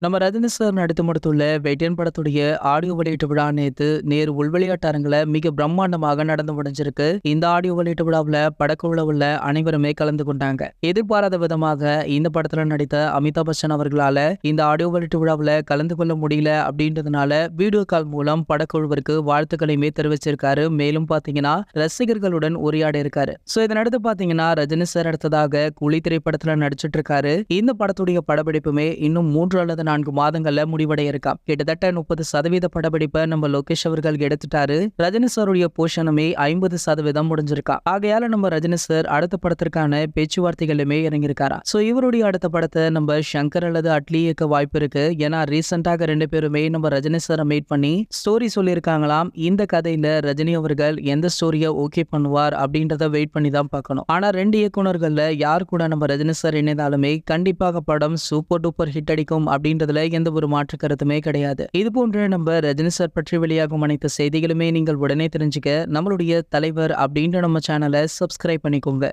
நம்ம ரஜினி சார் நடித்து முடித்துள்ள வேட்டையன் படத்துடைய ஆடியோ வெளியீட்டு விழா நேரு உள்விளையாட்டு அரங்குல மிக பிரம்மாண்டமாக நடந்து முடிஞ்சிருக்கு. இந்த ஆடியோ வெளியீட்டு விழாவில் படக்குழுல உள்ள அனைவருமே கலந்து கொண்டாங்க. எதிர்பாராத விதமாக இந்த படத்துல நடித்த அமிதாப் பச்சன் அவர்களால இந்த ஆடியோ வெளியீட்டு விழாவில் கலந்து கொள்ள முடியல அப்படின்றதுனால வீடியோ கால் மூலம் படக்குழுவிற்கு வாழ்த்துக்களையுமே தெரிவிச்சிருக்காரு. மேலும் பாத்தீங்கன்னா ரசிகர்களுடன் உரையாடி இருக்காரு. சோ இதனடுத்து பாத்தீங்கன்னா ரஜினி சார் அடுத்ததாக கூலி திரைப்படத்துல நடிச்சிட்டு இருக்காரு. இந்த படத்துடைய படப்பிடிப்புமே இன்னும் 3 அல்லது 4 மாதங்கள்ல முடிவடைய இருக்கா. கிட்டத்தட்ட 30% படப்பிடிப்பை நம்ம லோகேஷ் அவர்கள் எடுத்துட்டாரு. ரஜினி சாருடைய போர்ஷனுமே 50% முடிஞ்சிருக்கா. ஆகையால நம்ம ரஜினி சார் அடுத்த படத்திற்கான பேச்சுவார்த்தைகளுமே இறங்கியிருக்காரா. சோ இவருடைய அடுத்த படத்தை நம்ம சங்கர் அல்லது அட்லி இயக்க வாய்ப்பு இருக்கு. ஏன்னா ரீசெண்டாக 2 பேருமே நம்ம ரஜினி சாரை மீட் பண்ணி ஸ்டோரி சொல்லியிருக்காங்களாம். இந்த கதையில ரஜினி அவர்கள் எந்த ஸ்டோரியை ஓகே பண்ணுவார் அப்படின்றத வெயிட் பண்ணி தான் பார்க்கணும். ஆனா 2 இயக்குனர்கள்ல யார் கூட நம்ம ரஜினி சார் இணைந்தாலுமே கண்டிப்பாக படம் சூப்பர் டூப்பர் ஹிட் அடிக்கும் அப்படின்றதுல எந்த ஒரு மாற்று கருத்துமே கிடையாது. இது போன்ற நம்ம ரஜினி சார் பற்றி வெளியாகும் அனைத்து செய்திகளுமே நீங்கள் உடனே தெரிஞ்சுக்க நம்மளுடைய தலைவர் அப்படின்ற நம்ம சேனலை சப்ஸ்கிரைப் பண்ணிக்கோங்க.